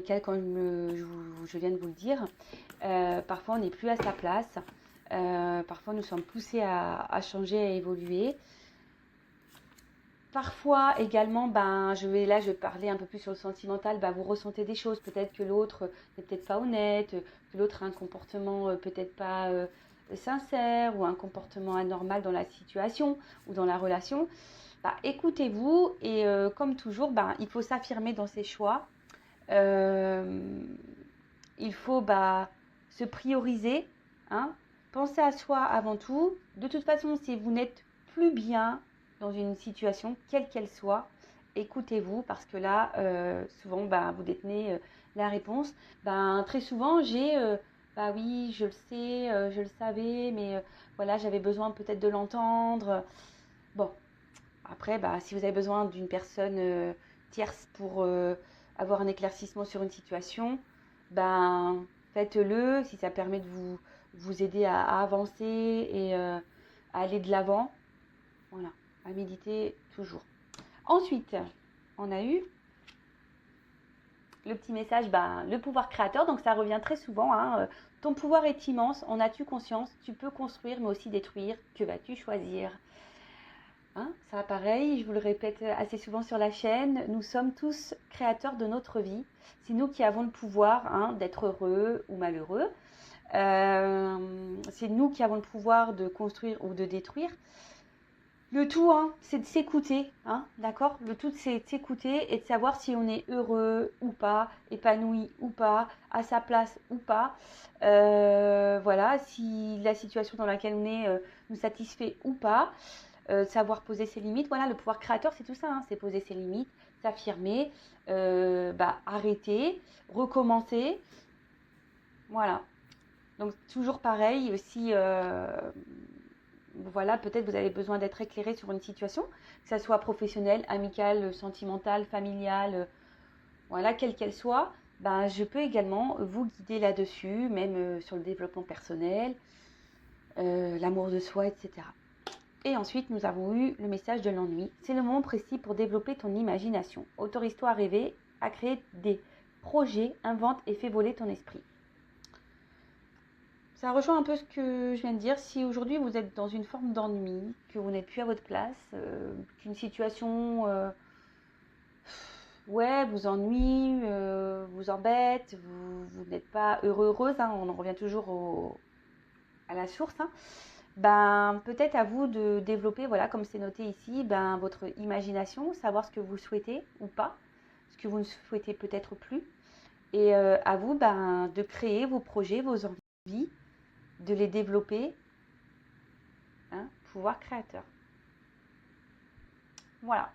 amical comme je viens de vous le dire. Parfois, on n'est plus à sa place. Parfois, nous sommes poussés à changer, à évoluer. Parfois également, je vais parler un peu plus sur le sentimental, vous ressentez des choses, peut-être que l'autre n'est peut-être pas honnête, que l'autre a un comportement peut-être pas sincère ou un comportement anormal dans la situation ou dans la relation. Écoutez-vous et comme toujours, il faut s'affirmer dans ses choix. Il faut se prioriser, hein. Pensez à soi avant tout. De toute façon, si vous n'êtes plus bien dans une situation, quelle qu'elle soit, écoutez-vous parce que là, souvent, vous détenez la réponse. Très souvent, j'ai oui, je le sais, je le savais, mais voilà, j'avais besoin peut-être de l'entendre. Bon, après, si vous avez besoin d'une personne tierce pour avoir un éclaircissement sur une situation, faites-le si ça permet de vous aider à avancer et à aller de l'avant. Voilà, à méditer toujours. Ensuite, on a eu le petit message, le pouvoir créateur. Donc ça revient très souvent. Ton pouvoir est immense, en as-tu conscience? Tu peux construire mais aussi détruire. Que vas-tu choisir? Ça pareil, je vous le répète assez souvent sur la chaîne, nous sommes tous créateurs de notre vie. C'est nous qui avons le pouvoir d'être heureux ou malheureux. C'est nous qui avons le pouvoir de construire ou de détruire. Le tout, c'est de s'écouter, d'accord? Le tout, c'est de s'écouter et de savoir si on est heureux ou pas, épanoui ou pas, à sa place ou pas. Voilà, si la situation dans laquelle on est nous satisfait ou pas. Savoir poser ses limites. Voilà, le pouvoir créateur, c'est tout ça, c'est poser ses limites, s'affirmer, arrêter, recommencer. Voilà. Donc, toujours pareil, si voilà, peut-être vous avez besoin d'être éclairé sur une situation, que ça soit professionnelle, amicale, sentimentale, familiale, voilà, quelle qu'elle soit, je peux également vous guider là-dessus, même sur le développement personnel, l'amour de soi, etc. Et ensuite, nous avons eu le message de l'ennui. C'est le moment précis pour développer ton imagination. Autorise-toi à rêver, à créer des projets, invente et fais voler ton esprit. Ça rejoint un peu ce que je viens de dire. Si aujourd'hui vous êtes dans une forme d'ennui, que vous n'êtes plus à votre place, qu'une situation vous ennuie, vous embête, vous n'êtes pas heureuse, on en revient toujours à la source, peut-être à vous de développer, voilà, comme c'est noté ici, votre imagination, savoir ce que vous souhaitez ou pas, ce que vous ne souhaitez peut-être plus, et à vous de créer vos projets, vos envies, de les développer, pouvoir créateur. Voilà.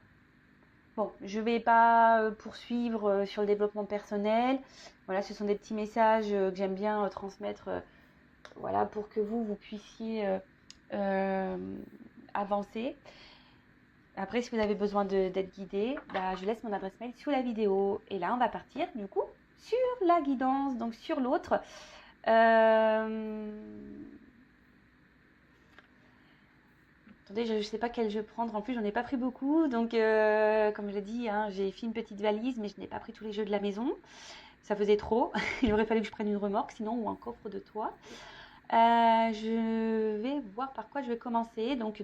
Bon, je ne vais pas poursuivre sur le développement personnel. Voilà, ce sont des petits messages que j'aime bien transmettre, voilà, pour que vous puissiez avancer. Après, si vous avez besoin d'être guidé, je laisse mon adresse mail sous la vidéo. Et là, on va partir du coup sur la guidance, donc sur l'autre. Attendez, je ne sais pas quel jeu prendre. En plus, j'en ai pas pris beaucoup. Donc, comme je l'ai dit, j'ai fait une petite valise, mais je n'ai pas pris tous les jeux de la maison. Ça faisait trop. Il aurait fallu que je prenne une remorque, sinon, ou un coffre de toit. Je vais voir par quoi je vais commencer. Donc,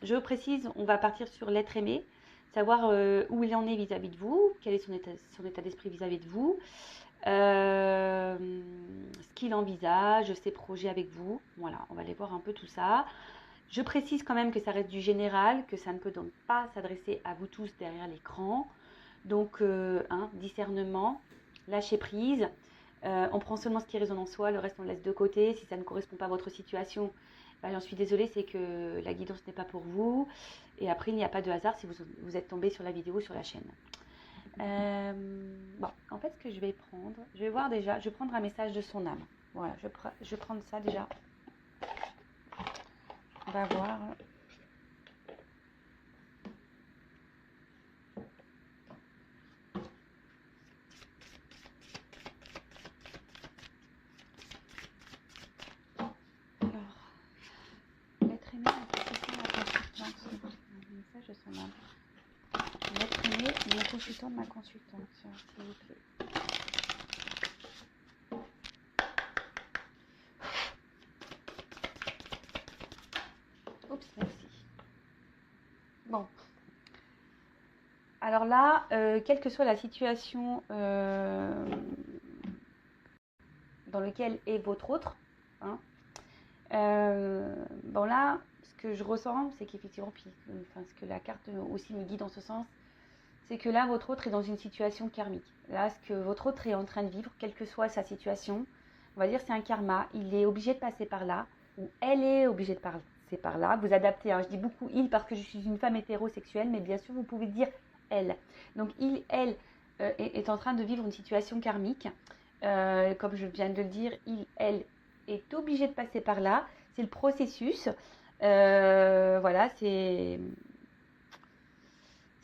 je précise, on va partir sur l'être aimé, savoir où il en est vis-à-vis de vous, quel est son état d'esprit vis-à-vis de vous, ce qu'il envisage, ses projets avec vous. Voilà, on va aller voir un peu tout ça. Je précise quand même que ça reste du général, que ça ne peut donc pas s'adresser à vous tous derrière l'écran. Donc, discernement, lâcher prise. On prend seulement ce qui résonne en soi, le reste on le laisse de côté. Si ça ne correspond pas à votre situation, j'en suis désolée, c'est que la guidance n'est pas pour vous. Et après, il n'y a pas de hasard si vous êtes tombé sur la vidéo ou sur la chaîne. En fait, ce que je vais prendre, je vais voir déjà, je vais prendre un message de son âme. Voilà, je vais prendre ça déjà. On va voir. De son âme. L'être aimé, mon consultant de ma consultante, s'il vous plaît. Alors là, quelle que soit la situation dans laquelle est votre autre, hein, bon là, ce que je ressens, c'est qu'effectivement, puis, ce que la carte aussi me guide dans ce sens, c'est que là, votre autre est dans une situation karmique. Là, ce que votre autre est en train de vivre, quelle que soit sa situation, on va dire c'est un karma, il est obligé de passer par là, ou elle est obligée de passer par là. Vous adaptez, hein, je dis beaucoup il parce que je suis une femme hétérosexuelle, mais bien sûr, vous pouvez dire elle. Donc, elle est en train de vivre une situation karmique. Comme je viens de le dire, elle est obligée de passer par là. C'est le processus. Voilà, c'est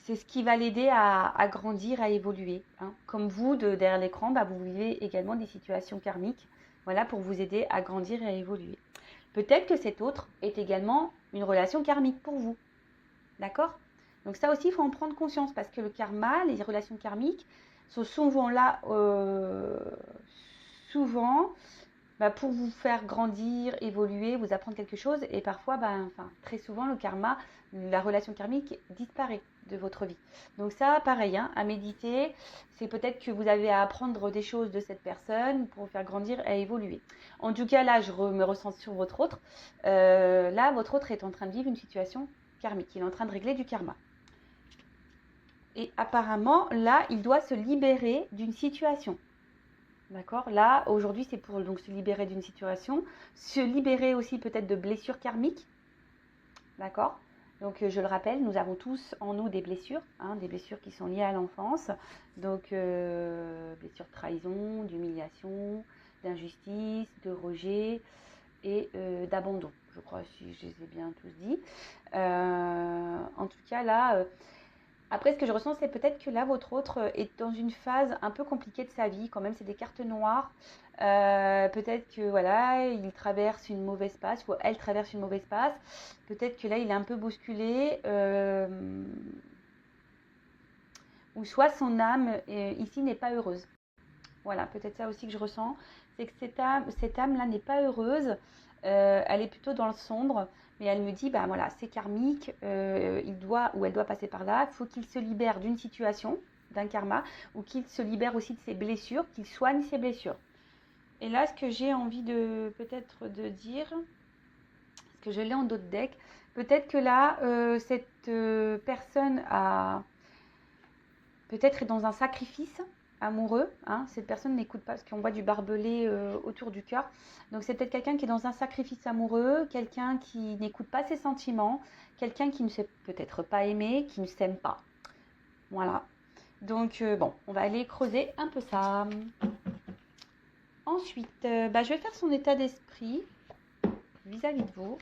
ce qui va l'aider à grandir, à évoluer. Hein. Comme vous, derrière l'écran, vous vivez également des situations karmiques, voilà, pour vous aider à grandir et à évoluer. Peut-être que cet autre est également une relation karmique pour vous. D'accord ? Donc ça aussi, il faut en prendre conscience, parce que le karma, les relations karmiques, sont souvent là, pour vous faire grandir, évoluer, vous apprendre quelque chose. Et parfois, très souvent, le karma, la relation karmique disparaît de votre vie. Donc ça, pareil, hein, à méditer. C'est peut-être que vous avez à apprendre des choses de cette personne pour vous faire grandir et évoluer. En tout cas, là, je me ressens sur votre autre. Là, votre autre est en train de vivre une situation karmique. Il est en train de régler du karma. Et apparemment, là, il doit se libérer d'une situation. D'accord ? Là, aujourd'hui, c'est pour donc se libérer d'une situation, se libérer aussi peut-être de blessures karmiques. D'accord ? Donc, je le rappelle, nous avons tous en nous des blessures, hein, des blessures qui sont liées à l'enfance. Donc, blessures de trahison, d'humiliation, d'injustice, de rejet et d'abandon. Je crois, si je les ai bien tous dit. En tout cas, là... Après, ce que je ressens, c'est peut-être que là, votre autre est dans une phase un peu compliquée de sa vie. Quand même, c'est des cartes noires. Peut-être que voilà, il traverse une mauvaise passe ou elle traverse une mauvaise passe. Peut-être que là, il est un peu bousculé. Ou soit son âme ici n'est pas heureuse. Voilà, peut-être ça aussi que je ressens. C'est que cette âme-là n'est pas heureuse. Elle est plutôt dans le sombre. Mais elle me dit, voilà, c'est karmique, il doit ou elle doit passer par là. Il faut qu'il se libère d'une situation, d'un karma, ou qu'il se libère aussi de ses blessures, qu'il soigne ses blessures. Et là, ce que j'ai envie de peut-être de dire, parce que je l'ai en d'autres decks, peut-être que là, cette personne a peut-être est dans un sacrifice amoureux, hein. Cette personne n'écoute pas, parce qu'on voit du barbelé autour du cœur. Donc c'est peut-être quelqu'un qui est dans un sacrifice amoureux, quelqu'un qui n'écoute pas ses sentiments, quelqu'un qui ne sait peut-être pas aimer, qui ne s'aime pas. Voilà. Donc on va aller creuser un peu ça. Ensuite, je vais faire son état d'esprit vis-à-vis de vous.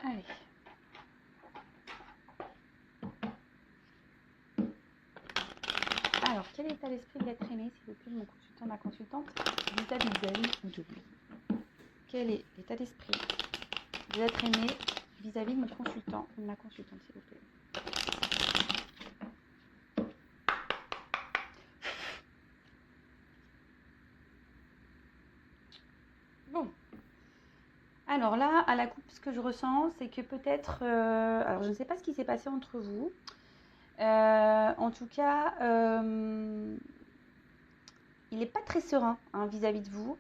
Allez. Alors, quel état d'esprit de l'être aimé, s'il vous plaît, mon consultant, ma consultante, vis-à-vis d'elle ou de lui? Quel est l'état d'esprit de l'être aimé vis-à-vis de mon consultant ou de ma consultante, s'il vous plaît? Bon. Alors là, à la coupe, ce que je ressens, c'est que peut-être... alors, je ne sais pas ce qui s'est passé entre vous. En tout cas, il n'est pas très serein vis-à-vis de vous.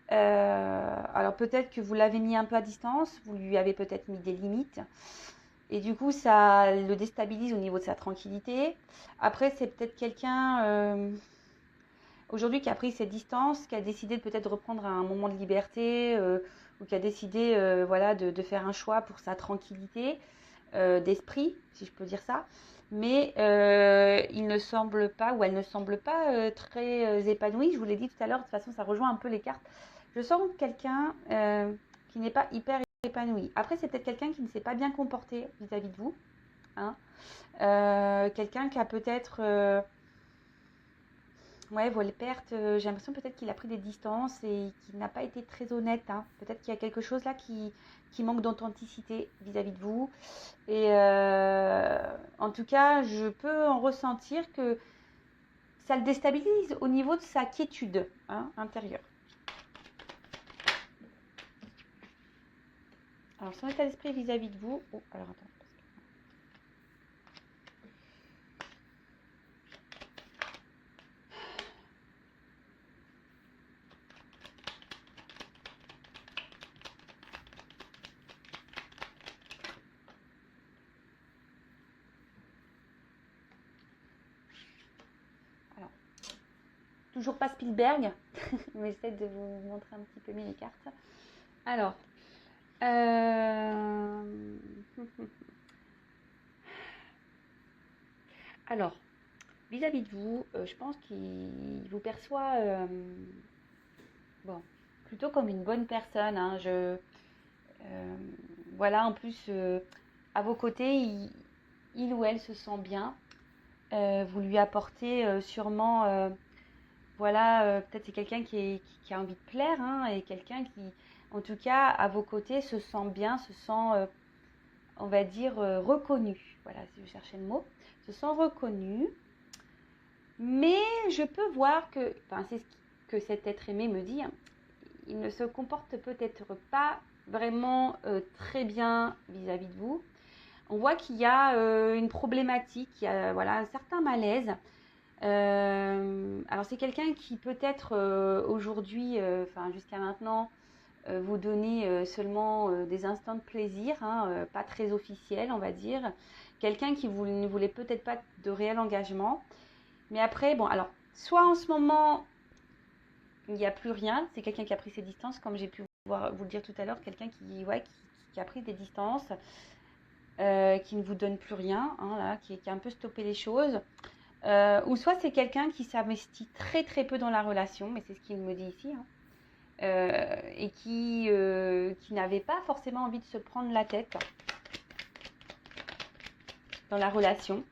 Alors peut-être que vous l'avez mis un peu à distance, vous lui avez peut-être mis des limites. Et du coup, ça le déstabilise au niveau de sa tranquillité. Après, c'est peut-être quelqu'un aujourd'hui qui a pris ses distances, qui a décidé de peut-être reprendre un moment de liberté ou qui a décidé de faire un choix pour sa tranquillité d'esprit, si je peux dire ça. Mais il ne semble pas, ou elle ne semble pas très épanouie. Je vous l'ai dit tout à l'heure, de toute façon, ça rejoint un peu les cartes. Je sens quelqu'un qui n'est pas hyper épanoui. Après, c'est peut-être quelqu'un qui ne s'est pas bien comporté vis-à-vis de vous. Hein. Quelqu'un qui a peut-être... les pertes, j'ai l'impression peut-être qu'il a pris des distances et qu'il n'a pas été très honnête. Hein. Peut-être qu'il y a quelque chose là qui manque d'authenticité vis-à-vis de vous. Et en tout cas, je peux en ressentir que ça le déstabilise au niveau de sa quiétude intérieure. Alors, son état d'esprit vis-à-vis de vous. Oh, alors attends. Alors, toujours pas Spielberg, mais j'essaie de vous montrer un petit peu mieux les cartes. Alors, alors, vis-à-vis de vous, je pense qu'il vous perçoit bon, plutôt comme une bonne personne. Hein. Voilà, en plus, à vos côtés, il ou elle se sent bien. Vous lui apportez sûrement, voilà, peut-être c'est quelqu'un qui a envie de plaire, hein, et quelqu'un qui, en tout cas, à vos côtés, se sent bien, se sent, on va dire, reconnu. Voilà, si vous cherchez le mot, se sent reconnu. Mais je peux voir que, enfin, c'est ce que cet être aimé me dit, hein, il ne se comporte peut-être pas vraiment très bien vis-à-vis de vous. On voit qu'il y a une problématique, il y a voilà, un certain malaise. Alors c'est quelqu'un qui peut-être aujourd'hui, enfin jusqu'à maintenant, vous donnait seulement des instants de plaisir, hein, pas très officiel on va dire. Quelqu'un qui ne voulait peut-être pas de réel engagement. Mais après, bon, alors, soit en ce moment, il n'y a plus rien, c'est quelqu'un qui a pris ses distances, comme j'ai pu vous le dire tout à l'heure, quelqu'un qui a pris des distances, qui ne vous donne plus rien, hein, là, qui a un peu stoppé les choses. Ou soit c'est quelqu'un qui s'investit très très peu dans la relation, mais c'est ce qu'il me dit ici, hein, et qui n'avait pas forcément envie de se prendre la tête dans la relation.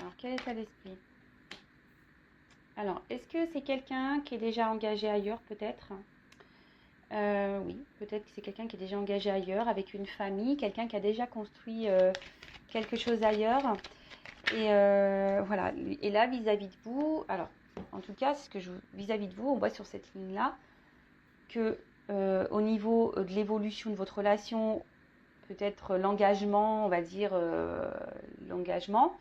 Alors, quel état d'esprit? Alors, est-ce que c'est quelqu'un qui est déjà engagé ailleurs, peut-être? Oui, peut-être que c'est quelqu'un qui est déjà engagé ailleurs, avec une famille, quelqu'un qui a déjà construit quelque chose ailleurs. Et voilà. Et là, vis-à-vis de vous, alors, en tout cas, vis-à-vis de vous, on voit sur cette ligne-là que au niveau de l'évolution de votre relation, peut-être l'engagement, on va dire l'engagement.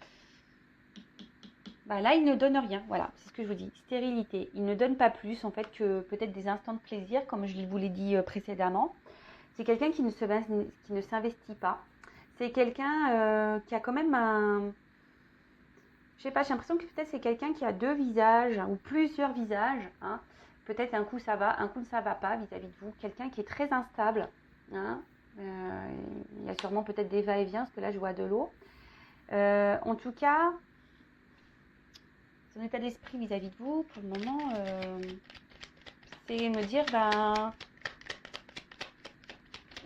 Bah là, il ne donne rien. Voilà, c'est ce que je vous dis. Stérilité. Il ne donne pas plus, en fait, que peut-être des instants de plaisir, comme je vous l'ai dit précédemment. C'est quelqu'un qui ne s'investit pas. C'est quelqu'un qui a quand même un... Je sais pas, j'ai l'impression que peut-être c'est quelqu'un qui a deux visages, ou plusieurs visages. Hein. Peut-être un coup ça va, un coup ça va pas vis-à-vis de vous. Quelqu'un qui est très instable. Hein. Il y a sûrement peut-être des va-et-vient, parce que là, je vois de l'eau. En tout cas... Son état d'esprit vis-à-vis de vous, pour le moment, c'est me dire, ben,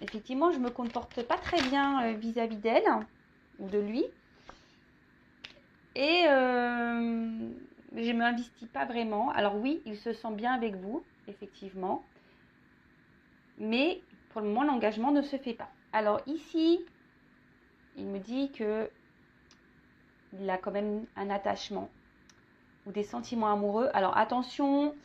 effectivement, je me comporte pas très bien vis-à-vis d'elle ou de lui, et je m'investis pas vraiment. Alors oui, il se sent bien avec vous, effectivement, mais pour le moment, l'engagement ne se fait pas. Alors ici, il me dit que il a quand même un attachement ou des sentiments amoureux. Alors attention,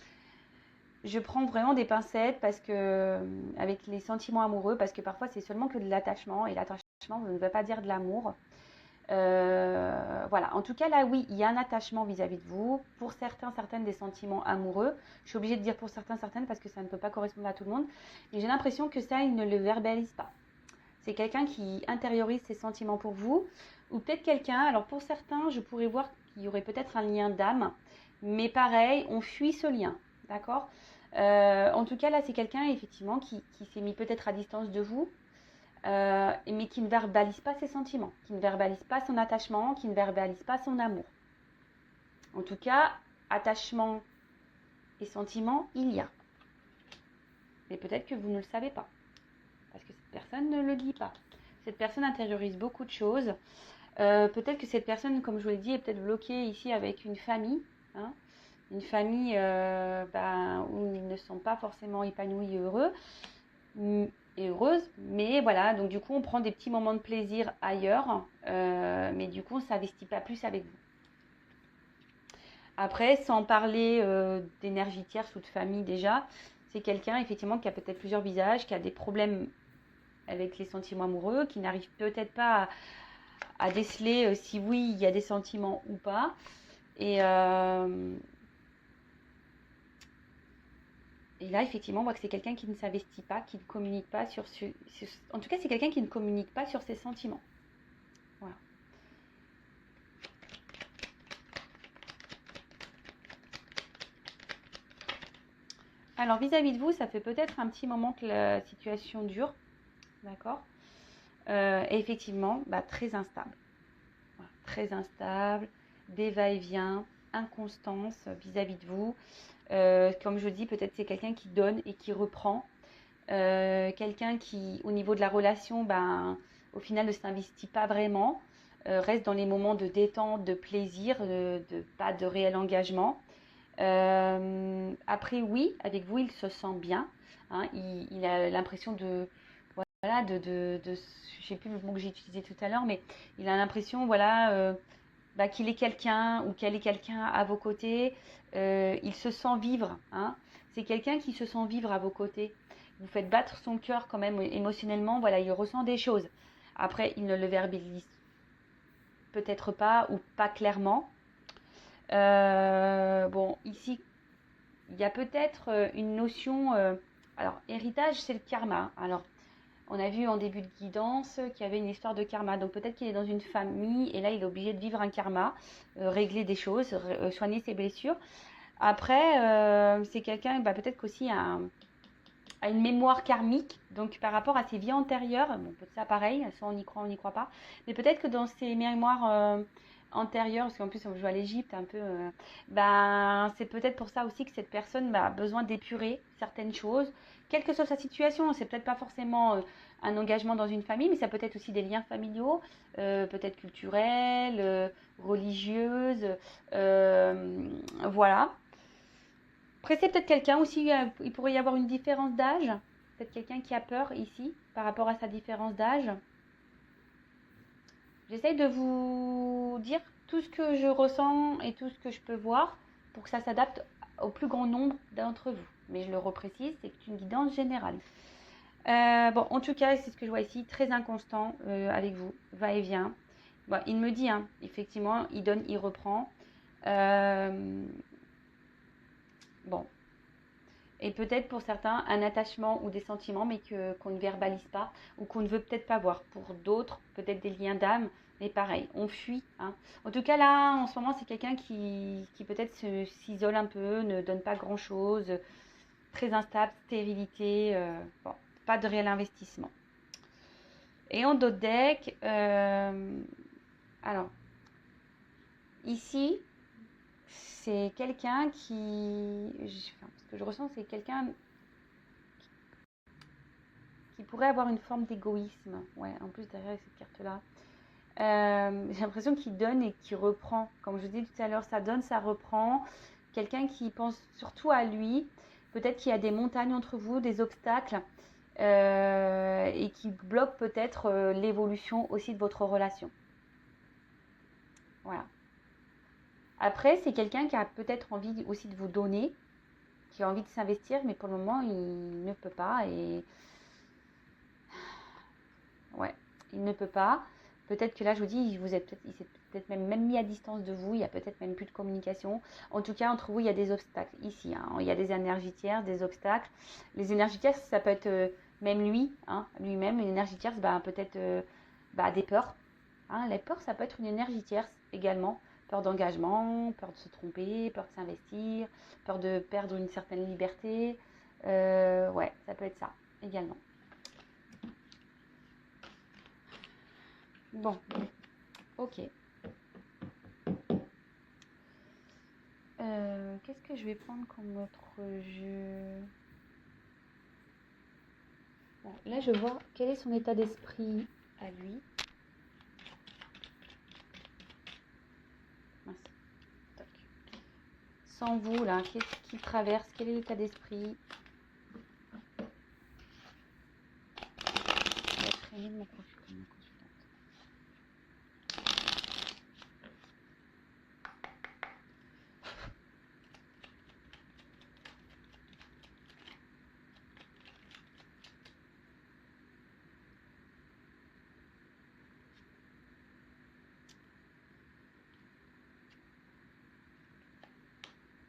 je prends vraiment des pincettes parce que avec les sentiments amoureux, parce que parfois c'est seulement que de l'attachement, et l'attachement ne veut pas dire de l'amour. Voilà, en tout cas là oui, il y a un attachement vis-à-vis de vous. Pour certaines des sentiments amoureux. Je suis obligée de dire pour certaines parce que ça ne peut pas correspondre à tout le monde. Mais j'ai l'impression que ça, il ne le verbalise pas. C'est quelqu'un qui intériorise ses sentiments pour vous. Ou peut-être quelqu'un, alors pour certains, je pourrais voir qu'il y aurait peut-être un lien d'âme. Mais pareil, on fuit ce lien. D'accord ? En tout cas, là, c'est quelqu'un, effectivement, qui s'est mis peut-être à distance de vous, mais qui ne verbalise pas ses sentiments, qui ne verbalise pas son attachement, qui ne verbalise pas son amour. En tout cas, attachement et sentiment, il y a. Mais peut-être que vous ne le savez pas, parce que cette personne ne le dit pas. Cette personne intériorise beaucoup de choses. Peut-être que cette personne, comme je vous l'ai dit, est peut-être bloquée ici avec une famille, hein, une famille où ils ne sont pas forcément épanouis et heureux et heureuses, mais voilà, donc du coup on prend des petits moments de plaisir ailleurs, mais du coup on ne s'investit pas plus avec vous. Après, sans parler d'énergie tierce ou de famille déjà, c'est quelqu'un effectivement qui a peut-être plusieurs visages, qui a des problèmes avec les sentiments amoureux, qui n'arrive peut-être pas à déceler si oui, il y a des sentiments ou pas. Et là, effectivement, on voit que c'est quelqu'un qui ne s'investit pas, qui ne communique pas en tout cas, c'est quelqu'un qui ne communique pas sur ses sentiments. Voilà. Alors, vis-à-vis de vous, ça fait peut-être un petit moment que la situation dure. D'accord. Et effectivement, très instable. Voilà, très instable, des va-et-vient, inconstance vis-à-vis de vous. Comme je dis, peut-être c'est quelqu'un qui donne et qui reprend. Quelqu'un qui, au niveau de la relation, au final ne s'investit pas vraiment, reste dans les moments de détente, de plaisir, pas de réel engagement. Après, oui, avec vous, il se sent bien. Hein, il a l'impression voilà, je sais plus le mot que j'ai utilisé tout à l'heure, mais il a l'impression, voilà, qu'il est quelqu'un ou qu'elle est quelqu'un à vos côtés. Il se sent vivre. Hein. C'est quelqu'un qui se sent vivre à vos côtés. Vous faites battre son cœur quand même émotionnellement. Voilà, il ressent des choses. Après, il ne le verbalise peut-être pas ou pas clairement. Bon, ici, il y a peut-être une notion. Alors, héritage, c'est le karma. Alors, on a vu en début de guidance qu'il y avait une histoire de karma. Donc peut-être qu'il est dans une famille et là il est obligé de vivre un karma, régler des choses, soigner ses blessures. Après, c'est quelqu'un, peut-être qu'aussi a une mémoire karmique, donc par rapport à ses vies antérieures. Bon, peut-être ça pareil, soit on y croit, on n'y croit pas. Mais peut-être que dans ses mémoires antérieures, parce qu'en plus on joue à l'Égypte un peu, c'est peut-être pour ça aussi que cette personne a besoin d'épurer certaines choses, quelle que soit sa situation. C'est peut-être pas forcément un engagement dans une famille, mais ça peut être aussi des liens familiaux, peut-être culturels, religieuses, voilà. Après, c'est peut-être quelqu'un aussi, il pourrait y avoir une différence d'âge. Peut-être quelqu'un qui a peur ici par rapport à sa différence d'âge. J'essaye de vous dire tout ce que je ressens et tout ce que je peux voir pour que ça s'adapte au plus grand nombre d'entre vous. Mais je le reprécise, c'est une guidance générale. En tout cas, c'est ce que je vois ici, très inconstant avec vous, va-et-vient. Bon, il me dit, effectivement, il donne, il reprend. Et peut-être pour certains, un attachement ou des sentiments, mais qu'on ne verbalise pas ou qu'on ne veut peut-être pas voir. Pour d'autres, peut-être des liens d'âme, mais pareil, on fuit. Hein. En tout cas, là, en ce moment, c'est quelqu'un qui peut-être s'isole un peu, ne donne pas grand-chose, très instable, stérilité, pas de réel investissement. Et en dos de deck, alors, ici, c'est quelqu'un ce que je ressens, c'est quelqu'un qui pourrait avoir une forme d'égoïsme. Ouais, en plus derrière cette carte-là. J'ai l'impression qu'il donne et qu'il reprend. Comme je disais tout à l'heure, ça donne, ça reprend. Quelqu'un qui pense surtout à lui. Peut-être qu'il y a des montagnes entre vous, des obstacles. Et qui bloque peut-être l'évolution aussi de votre relation. Voilà. Après, c'est quelqu'un qui a peut-être envie aussi de vous donner, qui a envie de s'investir, mais pour le moment, il ne peut pas. Et ouais, il ne peut pas. Peut-être que là, je vous dis, il s'est peut-être même mis à distance de vous. Il y a peut-être même plus de communication. En tout cas, entre vous, il y a des obstacles ici. Il y a des énergies tierces, des obstacles. Les énergies tierces, ça peut être même lui, lui-même. Une énergie tierce, peut-être des peurs. Les peurs, ça peut être une énergie tierce également. Peur d'engagement, peur de se tromper, peur de s'investir, peur de perdre une certaine liberté. Ouais, ça peut être ça également. Bon, ok. Qu'est-ce que je vais prendre comme autre jeu? Bon, là, je vois quel est son état d'esprit à lui. Mince. Toc. Sans vous, là, qu'est-ce qui traverse? Quel est l'état d'esprit? Je vais traîner de mon consultant.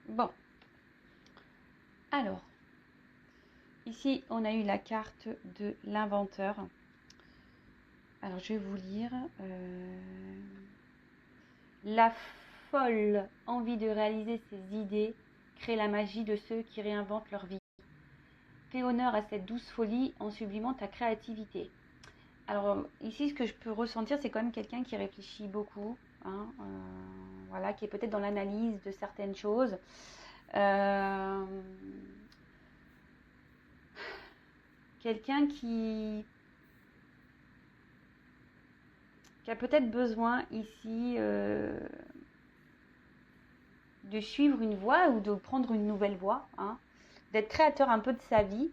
Bon, alors, ici, on a eu la carte de l'inventeur. Alors, je vais vous lire. La folle envie de réaliser ses idées crée la magie de ceux qui réinventent leur vie. Fais honneur à cette douce folie en sublimant ta créativité. Alors, ici, ce que je peux ressentir, c'est quand même quelqu'un qui réfléchit beaucoup, hein, voilà, qui est peut-être dans l'analyse de certaines choses. Quelqu'un qui a peut-être besoin ici de suivre une voie ou de prendre une nouvelle voie, hein, d'être créateur un peu de sa vie.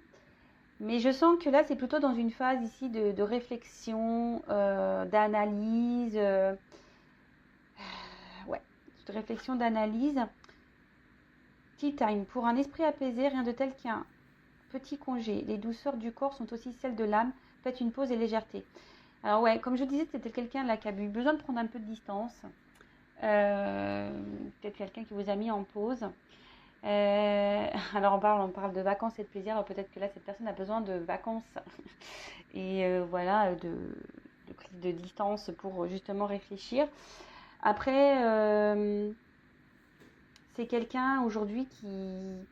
Mais je sens que là, c'est plutôt dans une phase ici de réflexion, d'analyse, ouais, de réflexion, d'analyse. Tea time. Pour un esprit apaisé, rien de tel qu'un petit congé. Les douceurs du corps sont aussi celles de l'âme. Faites une pause et légèreté. Alors ouais, comme je disais, c'était quelqu'un là qui a eu besoin de prendre un peu de distance. Peut-être quelqu'un qui vous a mis en pause. Alors on parle de vacances et de plaisir. Alors peut-être que là, cette personne a besoin de vacances et voilà, de prise de distance pour justement réfléchir. Après, c'est quelqu'un aujourd'hui qui...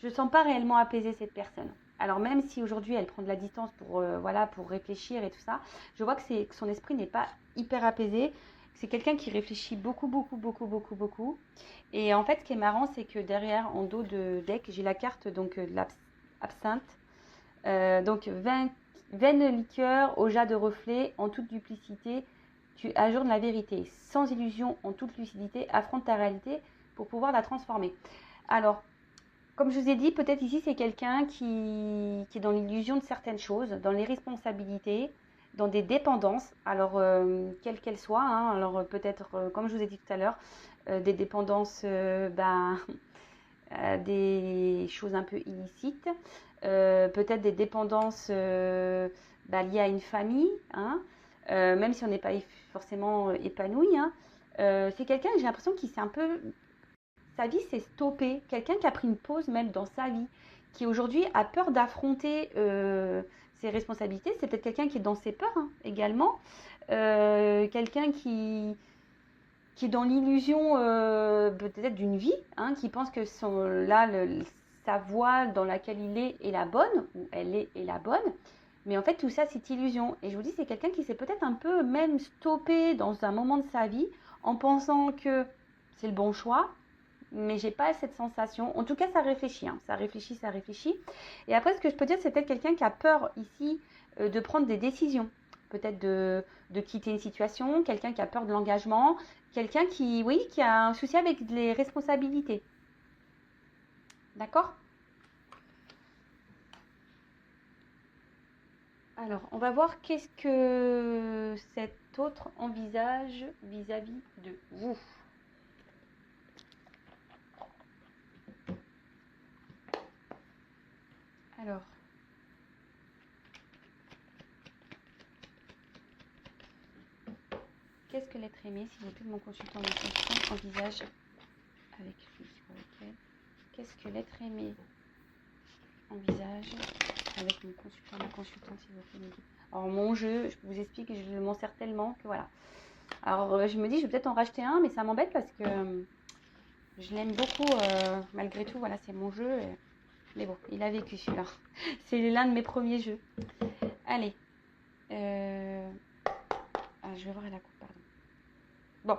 Je ne sens pas réellement apaiser cette personne. Alors même si aujourd'hui elle prend de la distance pour, voilà, pour réfléchir et tout ça, je vois que son esprit n'est pas hyper apaisé. C'est quelqu'un qui réfléchit beaucoup, beaucoup, beaucoup, beaucoup, beaucoup. Et en fait, ce qui est marrant, c'est que derrière, en dos de deck, j'ai la carte donc, de l'absinthe. Donc, vaine liqueur au jas de reflets, en toute duplicité, tu ajournes la vérité. Sans illusion, en toute lucidité, affronte ta réalité pour pouvoir la transformer. Alors, comme je vous ai dit, peut-être ici, c'est quelqu'un qui est dans l'illusion de certaines choses, dans les responsabilités, dans des dépendances, alors quelles qu'elles soient, hein, alors peut-être, comme je vous ai dit tout à l'heure, des dépendances, des choses un peu illicites, peut-être des dépendances liées à une famille, hein, même si on n'est pas forcément épanoui, hein. C'est quelqu'un, j'ai l'impression qu'il s'est un peu... Sa vie s'est stoppée. Quelqu'un qui a pris une pause même dans sa vie, qui aujourd'hui a peur d'affronter ses responsabilités. C'est peut-être quelqu'un qui est dans ses peurs, hein, également. Quelqu'un qui est dans l'illusion peut-être d'une vie, hein, qui pense que sa voie dans laquelle il est la bonne, ou elle est la bonne. Mais en fait, tout ça, c'est illusion. Et je vous dis, c'est quelqu'un qui s'est peut-être un peu même stoppé dans un moment de sa vie en pensant que c'est le bon choix, mais j'ai pas cette sensation. En tout cas, ça réfléchit, hein. Ça réfléchit, ça réfléchit. Et après, ce que je peux dire, c'est peut-être quelqu'un qui a peur ici de prendre des décisions. Peut-être de quitter une situation, quelqu'un qui a peur de l'engagement, quelqu'un qui, oui, qui a un souci avec les responsabilités. D'accord ? Alors, on va voir qu'est-ce que cet autre envisage vis-à-vis de vous. Alors, qu'est-ce que l'être aimé, s'il vous plaît, mon consultant envisage avec lui, qu'est-ce que l'être aimé envisage avec mon consultant, s'il vous plaît. Alors, mon jeu, je vous explique, je m'en sers tellement que voilà. Alors, je me dis, je vais peut-être en racheter un, mais ça m'embête parce que je l'aime beaucoup, malgré tout, voilà, c'est mon jeu. Mais bon, il a vécu celui-là. C'est l'un de mes premiers jeux. Allez. Je vais voir la coupe, pardon. Bon.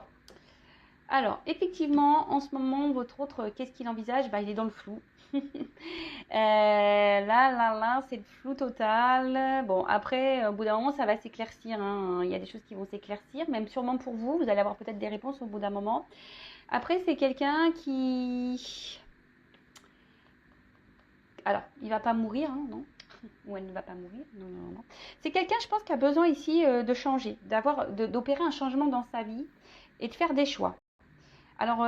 Alors, effectivement, en ce moment, votre autre, qu'est-ce qu'il envisage ? Il est dans le flou. Là, c'est le flou total. Bon, après, au bout d'un moment, ça va s'éclaircir, hein. Il y a des choses qui vont s'éclaircir, même sûrement pour vous. Vous allez avoir peut-être des réponses au bout d'un moment. Après, c'est quelqu'un qui... Alors, il ne va pas mourir, hein, non ? Ou elle ne va pas mourir, non. C'est quelqu'un, je pense, qui a besoin ici de changer, d'opérer un changement dans sa vie et de faire des choix. Alors,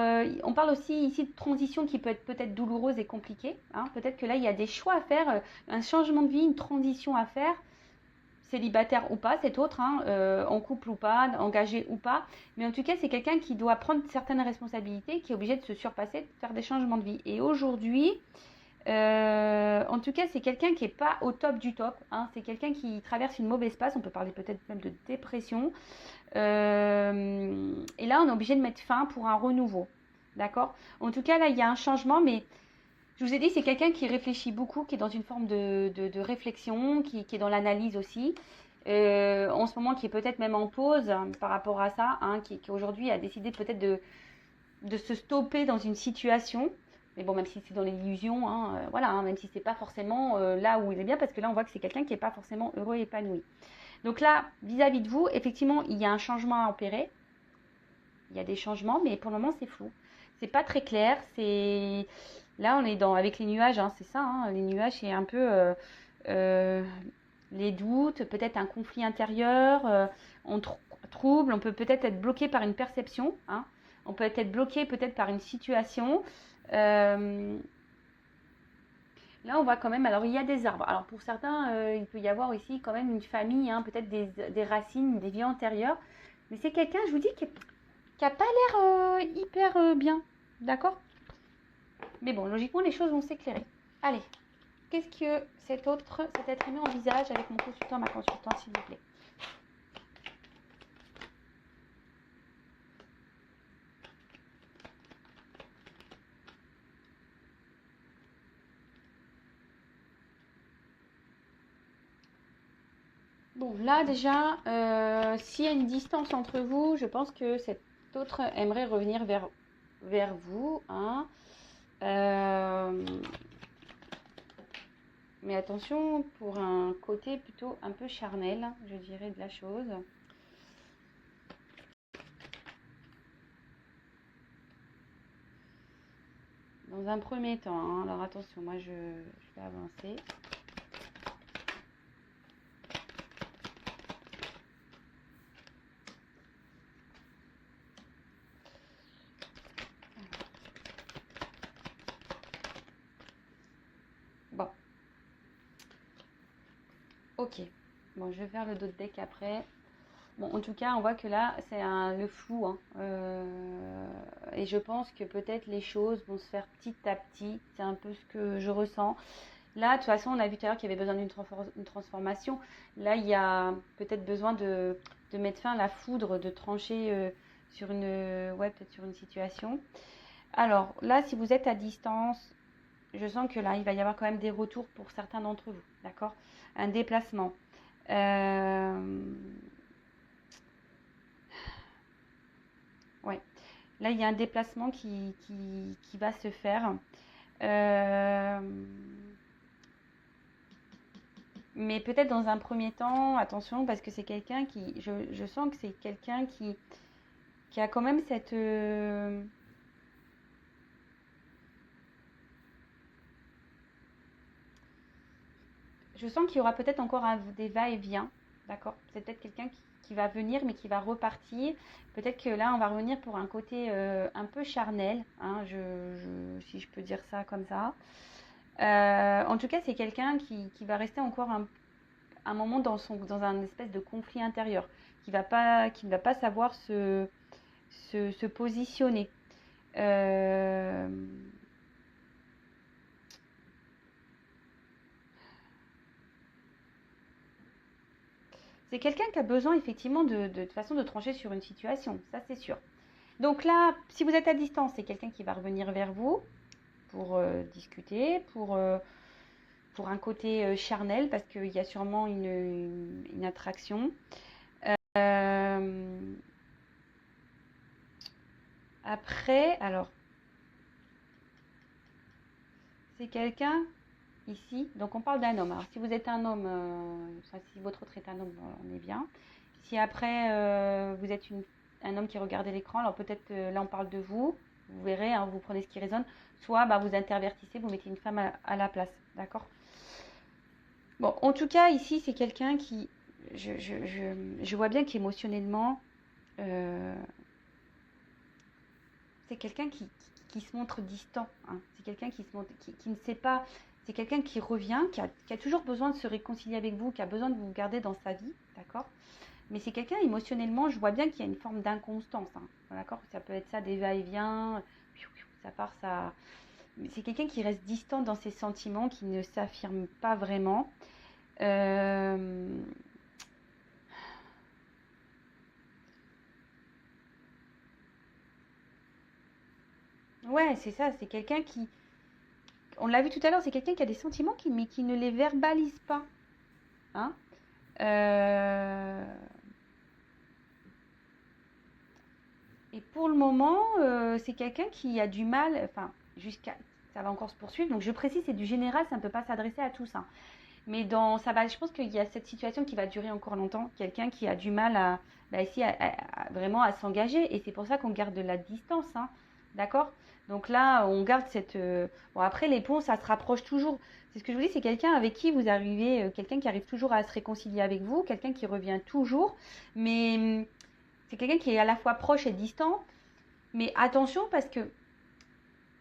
on parle aussi ici de transition qui peut être peut-être douloureuse et compliquée, hein. Peut-être que là, il y a des choix à faire, un changement de vie, une transition à faire. célibataire ou pas, cet autre, hein, en couple ou pas, engagé ou pas. Mais en tout cas, c'est quelqu'un qui doit prendre certaines responsabilités, qui est obligé de se surpasser, de faire des changements de vie. Et aujourd'hui, en tout cas, c'est quelqu'un qui n'est pas au top du top, hein. C'est quelqu'un qui traverse une mauvaise passe. On peut parler peut-être même de dépression. Et là, on est obligé de mettre fin pour un renouveau. D'accord? En tout cas, là, il y a un changement, mais je vous ai dit, c'est quelqu'un qui réfléchit beaucoup, qui est dans une forme de réflexion, qui est dans l'analyse aussi. En ce moment, qui est peut-être même en pause hein, par rapport à ça, hein, qui aujourd'hui a décidé peut-être de se stopper dans une situation. Mais bon, même si c'est dans l'illusion, hein, voilà, hein, même si c'est pas forcément là où il est bien, parce que là, on voit que c'est quelqu'un qui n'est pas forcément heureux et épanoui. Donc là, vis-à-vis de vous, effectivement, il y a un changement à opérer. Il y a des changements, mais pour le moment, c'est flou. C'est pas très clair. C'est là, on est avec les nuages, hein, c'est ça. Hein, les nuages, c'est un peu euh, les doutes, peut-être un conflit intérieur, on trouble. On peut peut-être être bloqué par une perception. Hein, on peut être bloqué peut-être par une situation. Là, on voit quand même, alors il y a des arbres. Alors pour certains, il peut y avoir aussi quand même une famille, hein, peut-être des racines, des vies antérieures. Mais c'est quelqu'un, je vous dis, qui n'a pas l'air hyper bien. D'accord? Mais bon, logiquement, les choses vont s'éclairer. Allez, qu'est-ce que cet être aimé envisage avec mon consultant, ma consultante, s'il vous plaît? Bon, là déjà, s'il y a une distance entre vous, je pense que cet autre aimerait revenir vers vous. Hein. Mais attention, pour un côté plutôt un peu charnel, je dirais, de la chose. Dans un premier temps, hein, alors attention, moi je vais avancer. Bon, ok. Bon, je vais faire le dos de deck après. Bon, en tout cas, on voit que là, c'est le flou. Hein. Et je pense que peut-être les choses vont se faire petit à petit. C'est un peu ce que je ressens. Là, de toute façon, on a vu tout à l'heure qu'il y avait besoin d'une transformation. Là, il y a peut-être besoin de mettre fin à la foudre, de trancher sur peut-être sur une situation. Alors là, si vous êtes à distance, je sens que là, il va y avoir quand même des retours pour certains d'entre vous. D'accord? Un déplacement. Ouais. Là, il y a un déplacement qui va se faire. Mais peut-être dans un premier temps, attention, parce que c'est quelqu'un qui... Je sens que c'est quelqu'un qui a quand même cette... je sens qu'il y aura peut-être encore des va-et-vient. D'accord? C'est peut-être quelqu'un qui va venir, mais qui va repartir. Peut-être que là, on va revenir pour un côté un peu charnel, hein, si je peux dire ça comme ça. En tout cas, c'est quelqu'un qui va rester encore un moment dans un espèce de conflit intérieur, qui ne va pas savoir se positionner. C'est quelqu'un qui a besoin effectivement de façon de trancher sur une situation, ça c'est sûr. Donc là, si vous êtes à distance, c'est quelqu'un qui va revenir vers vous pour discuter, pour un côté charnel, parce qu'il y a sûrement une attraction. Après, alors, c'est quelqu'un ici, donc on parle d'un homme. Alors si vous êtes un homme, si votre autre est un homme, on est bien. Si après vous êtes un homme qui regarde l'écran, alors peut-être là on parle de vous, vous verrez, hein, vous prenez ce qui résonne, soit vous intervertissez, vous mettez une femme à la place, d'accord? Bon, en tout cas ici c'est quelqu'un qui, je vois bien qu'émotionnellement, c'est quelqu'un qui se montre distant, hein. C'est quelqu'un qui ne sait pas, c'est quelqu'un qui revient, qui a toujours besoin de se réconcilier avec vous, qui a besoin de vous garder dans sa vie, d'accord? Mais c'est quelqu'un émotionnellement, je vois bien qu'il y a une forme d'inconstance, hein, d'accord? Ça peut être ça, des va-et-vient, ça part, ça... Mais c'est quelqu'un qui reste distant dans ses sentiments, qui ne s'affirme pas vraiment. Ouais, c'est ça, c'est quelqu'un qui... On l'a vu tout à l'heure, c'est quelqu'un qui a des sentiments, mais qui ne les verbalise pas. Hein. Et pour le moment, c'est quelqu'un qui a du mal, enfin, jusqu'à... Ça va encore se poursuivre. Donc je précise, c'est du général, ça ne peut pas s'adresser à tous. Hein. Mais ça va, je pense qu'il y a cette situation qui va durer encore longtemps. Quelqu'un qui a du mal à, ici, vraiment à s'engager. Et c'est pour ça qu'on garde de la distance. Hein. D'accord? Donc là, on garde cette... Bon, après, les ponts, ça se rapproche toujours. C'est ce que je vous dis, c'est quelqu'un avec qui vous arrivez, quelqu'un qui arrive toujours à se réconcilier avec vous, quelqu'un qui revient toujours. Mais c'est quelqu'un qui est à la fois proche et distant. Mais attention parce que,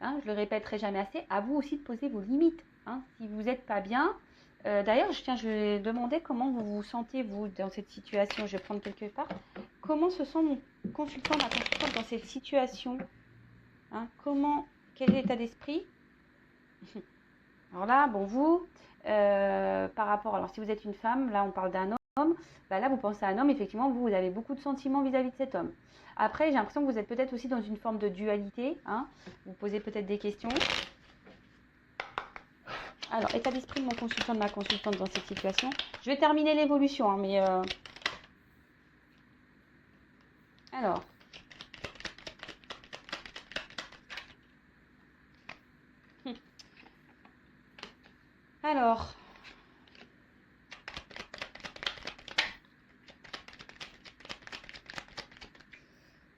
hein, je le répéterai jamais assez, à vous aussi de poser vos limites. Hein. Si vous n'êtes pas bien... D'ailleurs, je vais demander comment vous vous sentez, vous, dans cette situation. Je vais prendre quelque part. Comment se sent mon consultant, ma consultante, dans cette situation? Hein, quel est l'état d'esprit? Alors là, bon, vous, par rapport, alors si vous êtes une femme, là on parle d'un homme, bah là vous pensez à un homme, effectivement, vous avez beaucoup de sentiments vis-à-vis de cet homme. Après, j'ai l'impression que vous êtes peut-être aussi dans une forme de dualité, hein, vous posez peut-être des questions. Alors, état d'esprit de mon consultant, de ma consultante dans cette situation. Je vais terminer l'évolution, hein, mais... Alors... Alors...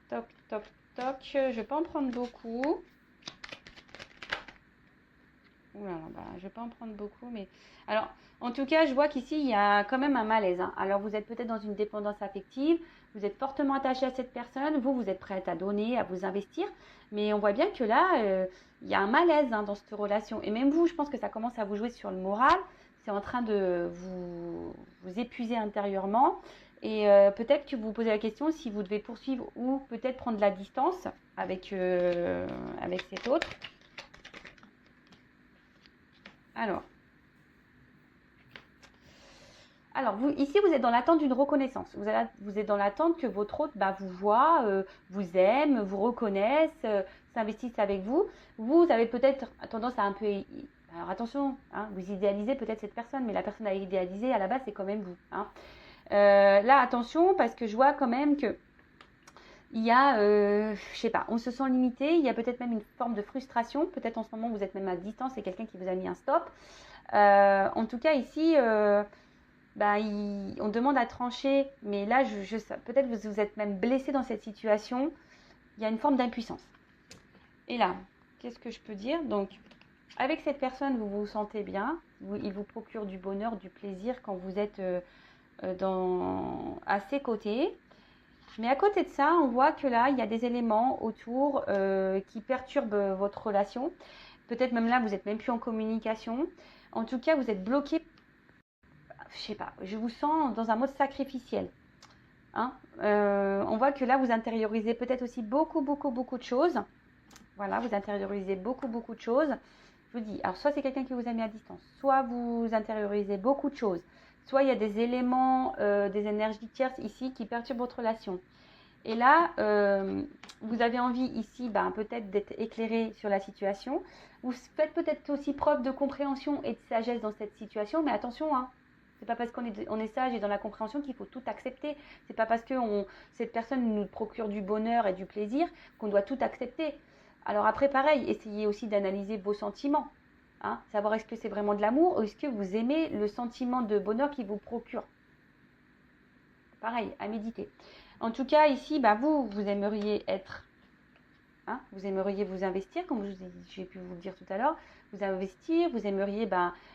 Toc, toc, toc. Je ne vais pas en prendre beaucoup. Ouh là là, bah, je ne vais pas en prendre beaucoup, mais... Alors, en tout cas, je vois qu'ici, il y a quand même un malaise. Hein. Alors, vous êtes peut-être dans une dépendance affective, vous êtes fortement attaché à cette personne, vous êtes prête à donner, à vous investir, mais on voit bien que là, il y a un malaise hein, dans cette relation. Et même vous, je pense que ça commence à vous jouer sur le moral, c'est en train de vous épuiser intérieurement, et peut-être que vous vous posez la question si vous devez poursuivre ou peut-être prendre de la distance avec cet autre. Alors vous, ici, vous êtes dans l'attente d'une reconnaissance. Vous êtes dans l'attente que votre hôte vous voit, vous aime, vous reconnaisse, s'investisse avec vous. Vous avez peut-être tendance à un peu... Alors attention, hein, vous idéalisez peut-être cette personne, mais la personne à idéaliser, à la base, c'est quand même vous. Hein. Là, attention, parce que je vois quand même que il y a, je sais pas, on se sent limité, il y a peut-être même une forme de frustration. Peut-être en ce moment, vous êtes même à distance, c'est quelqu'un qui vous a mis un stop. En tout cas, ici... on demande à trancher, mais là, peut-être vous êtes même blessé dans cette situation. Il y a une forme d'impuissance. Et là, qu'est-ce que je peux dire? Donc, avec cette personne, vous vous sentez bien. Il vous procure du bonheur, du plaisir quand vous êtes à ses côtés. Mais à côté de ça, on voit que là, il y a des éléments autour qui perturbent votre relation. Peut-être même là, vous n'êtes même plus en communication. En tout cas, vous êtes bloqué. Je sais pas, je vous sens dans un mode sacrificiel. Hein. On voit que là, vous intériorisez peut-être aussi beaucoup de choses. Voilà, vous intériorisez beaucoup de choses. Je vous dis, alors soit c'est quelqu'un qui vous a mis à distance, soit vous intériorisez beaucoup de choses, soit il y a des éléments, des énergies tierces ici qui perturbent votre relation. Et là, vous avez envie ici peut-être d'être éclairé sur la situation. Vous faites peut-être aussi preuve de compréhension et de sagesse dans cette situation, mais attention, hein. C'est pas parce qu'on est sage et dans la compréhension qu'il faut tout accepter. C'est pas parce que cette personne nous procure du bonheur et du plaisir qu'on doit tout accepter. Alors après, pareil, essayez aussi d'analyser vos sentiments. Hein, savoir est-ce que c'est vraiment de l'amour ou est-ce que vous aimez le sentiment de bonheur qu'il vous procure. Pareil, à méditer. En tout cas, ici, vous aimeriez être... Hein, vous aimeriez vous investir, comme j'ai pu vous le dire tout à l'heure, vous investir, vous aimeriez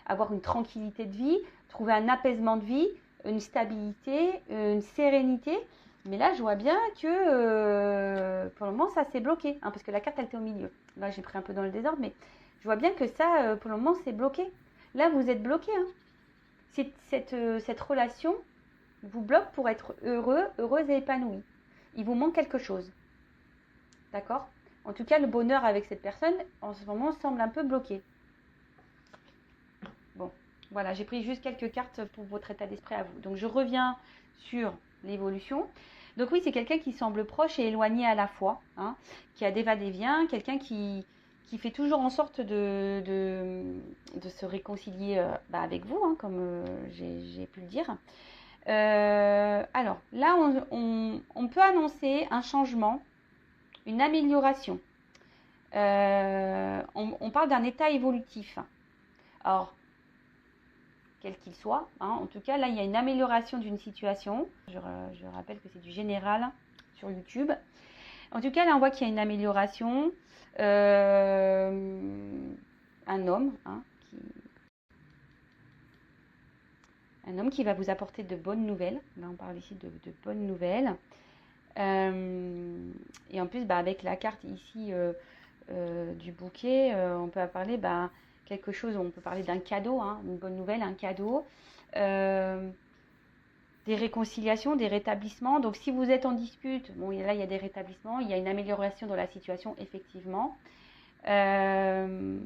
avoir une tranquillité de vie, trouver un apaisement de vie, une stabilité, une sérénité. Mais là, je vois bien que pour le moment, ça s'est bloqué, hein, parce que la carte, elle était au milieu. Là, j'ai pris un peu dans le désordre, mais Je vois bien que ça, pour le moment, c'est bloqué. Là, vous êtes bloqué. Hein. Cette relation vous bloque pour être heureux, heureuse et épanouie. Il vous manque quelque chose. D'accord? En tout cas, le bonheur avec cette personne, en ce moment, semble un peu bloqué. Bon, voilà, j'ai pris juste quelques cartes pour votre état d'esprit à vous. Donc, je reviens sur l'évolution. Donc oui, c'est quelqu'un qui semble proche et éloigné à la fois, hein, qui a des va-et-vient, quelqu'un qui fait toujours en sorte de se réconcilier avec vous, hein, comme j'ai pu le dire. Alors, là, on peut annoncer un changement, une amélioration. On parle d'un état évolutif. Alors, quel qu'il soit, hein, en tout cas, là, il y a une amélioration d'une situation. Je rappelle que c'est du général sur YouTube. En tout cas, là, on voit qu'il y a une amélioration. Un homme, hein, qui va vous apporter de bonnes nouvelles. Là, on parle ici de bonnes nouvelles. Et en plus, avec la carte ici du bouquet, on peut parler quelque chose, on peut parler d'un cadeau, hein, une bonne nouvelle, un cadeau. Des réconciliations, des rétablissements. Donc, si vous êtes en dispute, bon, là, il y a des rétablissements, il y a une amélioration dans la situation, effectivement. En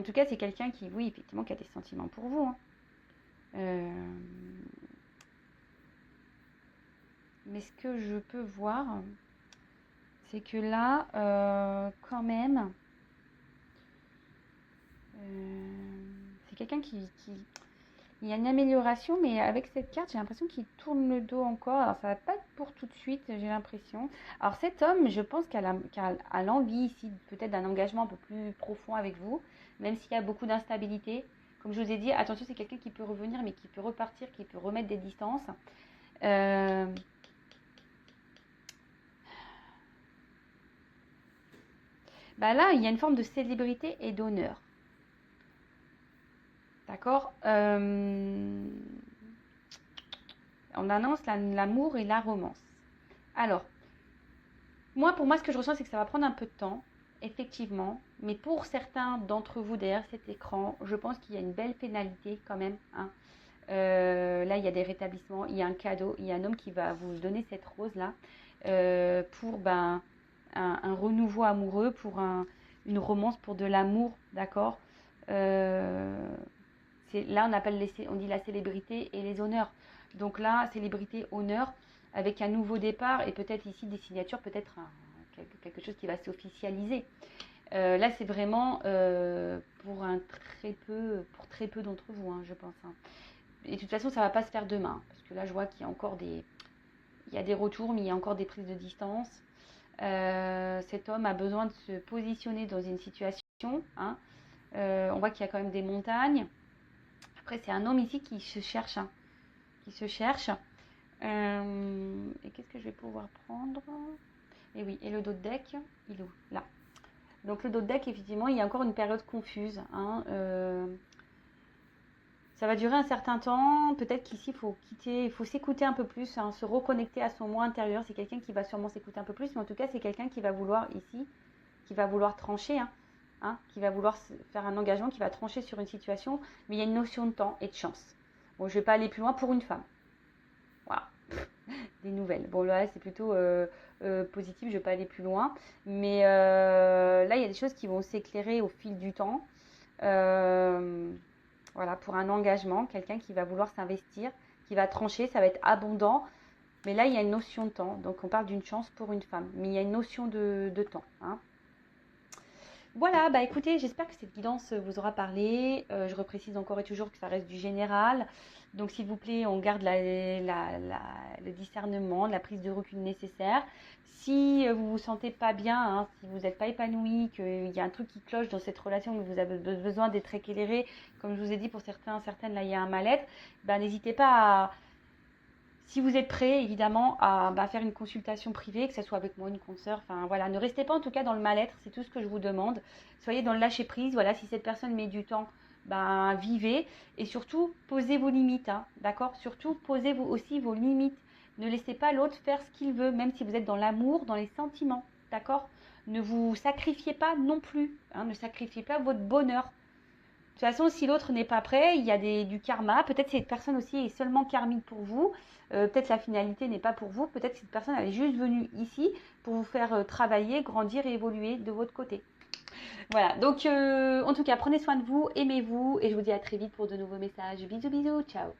tout cas, c'est quelqu'un qui, oui, effectivement, qui a des sentiments pour vous. Hein. Mais ce que je peux voir, c'est que là, quand même, c'est quelqu'un qui... Il y a une amélioration, mais avec cette carte, j'ai l'impression qu'il tourne le dos encore. Alors, ça va pas être pour tout de suite, j'ai l'impression. Alors, cet homme, je pense qu'il a l'envie ici, peut-être d'un engagement un peu plus profond avec vous, même s'il y a beaucoup d'instabilité. Comme je vous ai dit, attention, c'est quelqu'un qui peut revenir, mais qui peut repartir, qui peut remettre des distances. Là, il y a une forme de célébrité et d'honneur. D'accord. On annonce l'amour et la romance. Alors, pour moi, ce que je ressens, c'est que ça va prendre un peu de temps, effectivement. Mais pour certains d'entre vous derrière cet écran, je pense qu'il y a une belle pénalité quand même. Hein. Là, il y a des rétablissements, il y a un cadeau, il y a un homme qui va vous donner cette rose-là pour un renouveau amoureux, pour une romance, pour de l'amour, d'accord. Là, on dit la célébrité et les honneurs. Donc là, célébrité, honneur, avec un nouveau départ et peut-être ici des signatures, peut-être quelque chose qui va s'officialiser. Là, c'est vraiment pour très peu d'entre vous, hein, je pense. Hein. Et de toute façon, ça ne va pas se faire demain, parce que là, je vois qu'il y a encore il y a des retours, mais il y a encore des prises de distance. Cet homme a besoin de se positionner dans une situation. Hein. On voit qu'il y a quand même des montagnes. Après, c'est un homme ici qui se cherche. Hein, et qu'est-ce que je vais pouvoir prendre? Et oui, et le dos de deck, il est où? Là. Donc le dos de deck, effectivement, il y a encore une période confuse. Hein, ça va durer un certain temps. Peut-être qu'ici, il faut s'écouter un peu plus, hein, se reconnecter à son moi intérieur. C'est quelqu'un qui va sûrement s'écouter un peu plus, mais en tout cas, c'est quelqu'un qui va vouloir ici, qui va vouloir trancher, hein, qui va vouloir faire un engagement, qui va trancher sur une situation. Mais il y a une notion de temps et de chance. Bon, je ne vais pas aller plus loin pour une femme. Voilà. Des nouvelles. Bon, là, c'est plutôt positif, je ne vais pas aller plus loin. Mais là, il y a des choses qui vont s'éclairer au fil du temps. Voilà, pour un engagement, quelqu'un qui va vouloir s'investir, qui va trancher, ça va être abondant. Mais là, il y a une notion de temps. Donc, on parle d'une chance pour une femme. Mais il y a une notion de temps. Hein. Voilà, écoutez, j'espère que cette guidance vous aura parlé. Je reprécise encore et toujours que ça reste du général. Donc, s'il vous plaît, on garde le discernement, la prise de recul nécessaire. Si vous ne vous sentez pas bien, hein, si vous n'êtes pas épanoui, qu'il y a un truc qui cloche dans cette relation, que vous avez besoin d'être éclairé, comme je vous ai dit, pour certaines, là, il y a un mal-être, n'hésitez pas à... Si vous êtes prêt, évidemment, à faire une consultation privée, que ce soit avec moi, une consoeur, enfin voilà, ne restez pas en tout cas dans le mal-être, c'est tout ce que je vous demande. Soyez dans le lâcher-prise, voilà, si cette personne met du temps, vivez et surtout, posez vos limites, hein, d'accord? Surtout, posez vous aussi vos limites. Ne laissez pas l'autre faire ce qu'il veut, même si vous êtes dans l'amour, dans les sentiments, d'accord? Ne vous sacrifiez pas non plus, hein, ne sacrifiez pas votre bonheur. De toute façon, si l'autre n'est pas prêt, il y a du karma. Peut-être cette personne aussi est seulement karmique pour vous. Peut-être la finalité n'est pas pour vous. Peut-être cette personne elle est juste venue ici pour vous faire travailler, grandir et évoluer de votre côté. Voilà, donc en tout cas, prenez soin de vous, aimez-vous et je vous dis à très vite pour de nouveaux messages. Bisous, bisous, ciao.